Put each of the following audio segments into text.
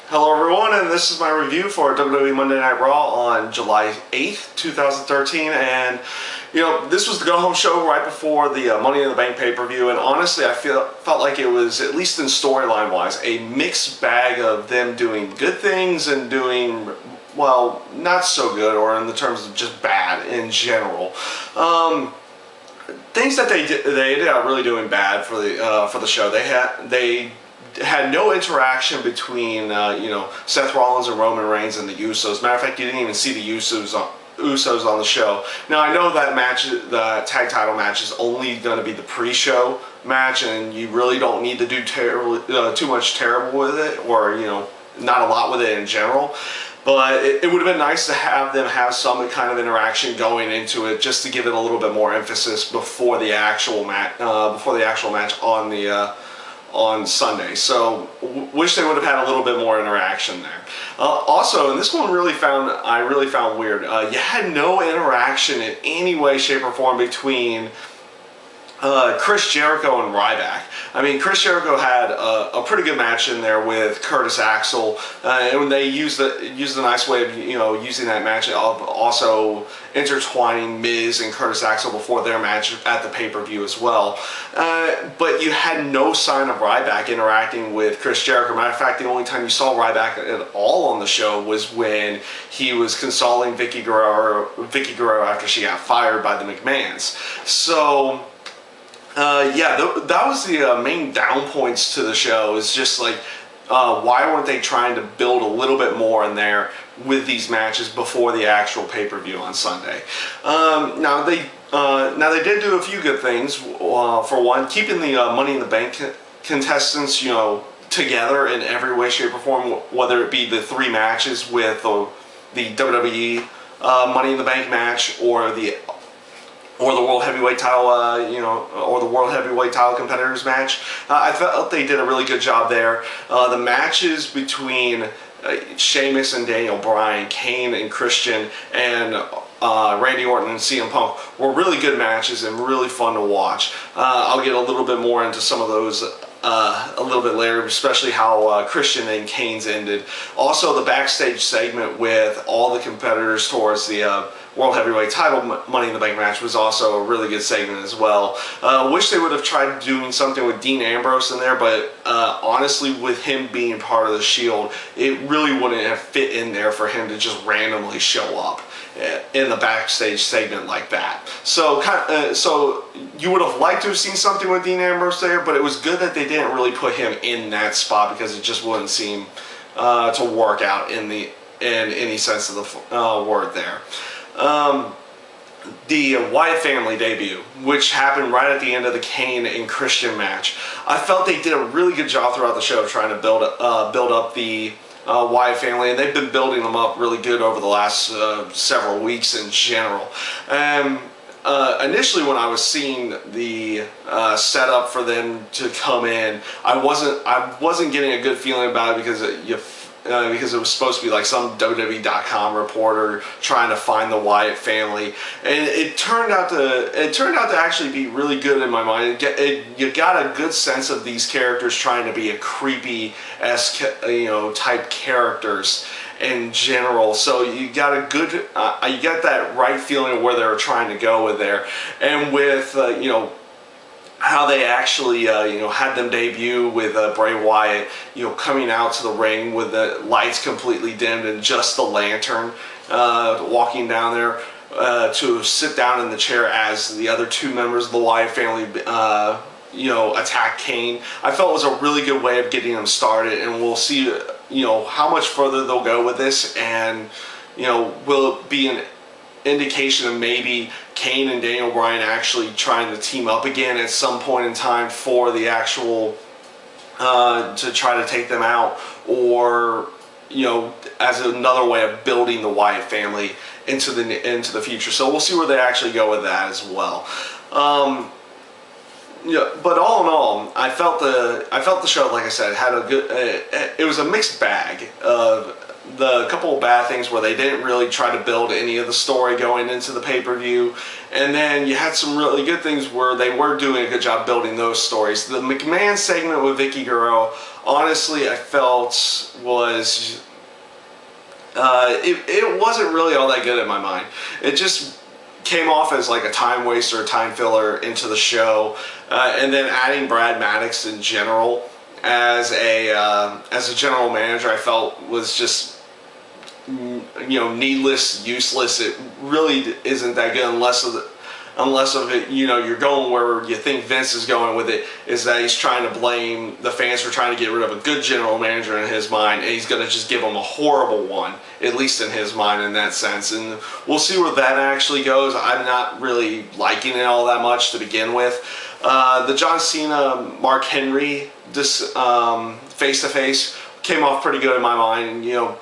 Hello everyone, and this is my review for WWE Monday Night Raw on July 8th, 2013, and this was the go-home show right before the Money in the Bank pay-per-view, and honestly I felt like it was, at least in storyline-wise, a mixed bag of them doing good things and doing, well, not so good, or in the terms of just bad in general. Things that they ended up really doing bad for the show. They had no interaction between Seth Rollins and Roman Reigns and the Usos. Matter of fact, you didn't even see the Usos on the show. Now I know that match, the tag title match, is only going to be the pre-show match, and you really don't need to do too much terrible with it, or not a lot with it in general. But it would have been nice to have them have some kind of interaction going into it, just to give it a little bit more emphasis before the actual match. On Sunday. So wish they would have had a little bit more interaction there. Also, and this one I really found weird. You had no interaction in any way, shape, or form between Chris Jericho and Ryback. I mean, Chris Jericho had a pretty good match in there with Curtis Axel, and when they used a nice way of using that match of also intertwining Miz and Curtis Axel before their match at the pay-per-view as well. But you had no sign of Ryback interacting with Chris Jericho. Matter of fact, the only time you saw Ryback at all on the show was when he was consoling Vicky Guerrero after she got fired by the McMahons. So that was the main down points to the show. Is just like, why weren't they trying to build a little bit more in there with these matches before the actual pay-per-view on Sunday? Now they did do a few good things. For one, keeping the Money in the Bank contestants, together in every way, shape, or form. Whether it be the three matches with the WWE Money in the Bank match, or the World Heavyweight title, or the World Heavyweight title competitors match. I felt they did a really good job there. The matches between Sheamus and Daniel Bryan, Kane and Christian, and Randy Orton and CM Punk were really good matches and really fun to watch. I'll get a little bit more into some of those a little bit later, especially how Christian and Kane's ended. Also, the backstage segment with all the competitors towards the World Heavyweight title Money in the Bank match was also a really good segment as well. Wish they would have tried doing something with Dean Ambrose in there, but honestly, with him being part of the Shield, it really wouldn't have fit in there for him to just randomly show up in the backstage segment like that. So you would have liked to have seen something with Dean Ambrose there, but it was good that they didn't really put him in that spot, because it just wouldn't seem to work out in any sense of the word there. The Wyatt family debut, which happened right at the end of the Kane and Christian match, I felt they did a really good job throughout the show trying to build up the Wyatt family, and they've been building them up really good over the last several weeks in general. Initially, when I was seeing the setup for them to come in, I wasn't getting a good feeling about it, because it was supposed to be like some WWE.com reporter trying to find the Wyatt family, and it turned out to actually be really good in my mind. You got a good sense of these characters trying to be a creepy-esque type characters in general. So you got a good you got that right feeling of where they were trying to go with there, and with how they actually had them debut with Bray Wyatt coming out to the ring with the lights completely dimmed and just the lantern, walking down there to sit down in the chair as the other two members of the Wyatt family attack Kane. I felt it was a really good way of getting them started, and we'll see how much further they'll go with this, and will it be an indication of maybe Kane and Daniel Bryan actually trying to team up again at some point in time for the actual to try to take them out, or as another way of building the Wyatt family into the future. So we'll see where they actually go with that as well. But all in all, I felt the show, like I said, had a good. It was a mixed bag of the couple of bad things where they didn't really try to build any of the story going into the pay-per-view, and then you had some really good things where they were doing a good job building those stories. The McMahon segment with Vicky Guerrero, honestly, I felt was it wasn't really all that good in my mind. It just came off as like a time waster, a time filler into the show, and then adding Brad Maddox in general as a general manager, I felt was just needless, useless. It really isn't that good unless of it, you're going where you think Vince is going with it, is that he's trying to blame the fans for trying to get rid of a good general manager in his mind, and he's going to just give them a horrible one, at least in his mind, in that sense. And we'll see where that actually goes. I'm not really liking it all that much to begin with. The John Cena, Mark Henry face-to-face came off pretty good in my mind. You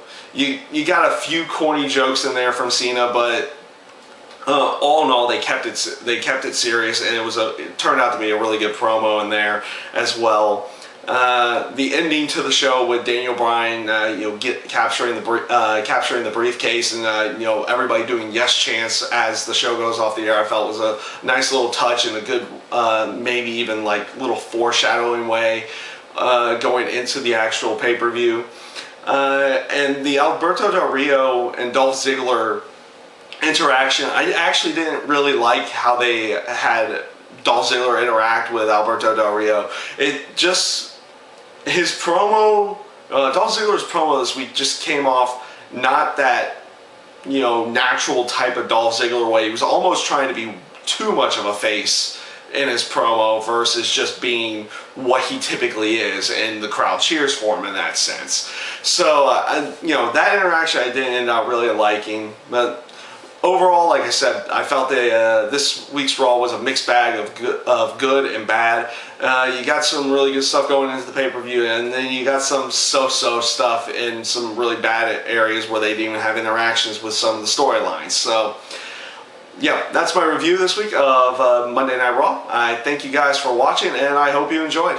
got a few corny jokes in there from Cena, but all in all, they kept it serious, and it turned out to be a really good promo in there as well. The ending to the show with Daniel Bryan, capturing the briefcase, and everybody doing yes chants as the show goes off the air, I felt was a nice little touch and a good, maybe even like little foreshadowing way going into the actual pay-per-view. And the Alberto Del Rio and Dolph Ziggler interaction, I actually didn't really like how they had Dolph Ziggler interact with Alberto Del Rio. His promo, Dolph Ziggler's promo this week just came off not that, natural type of Dolph Ziggler way. He was almost trying to be too much of a face in his promo versus just being what he typically is, and the crowd cheers for him in that sense. So, that interaction I didn't end up really liking, but overall, like I said, I felt that this week's Raw was a mixed bag of good and bad. You got some really good stuff going into the pay-per-view, and then you got some so-so stuff in some really bad areas where they didn't even have interactions with some of the storylines. So, yeah, that's my review this week of Monday Night Raw. I thank you guys for watching, and I hope you enjoyed.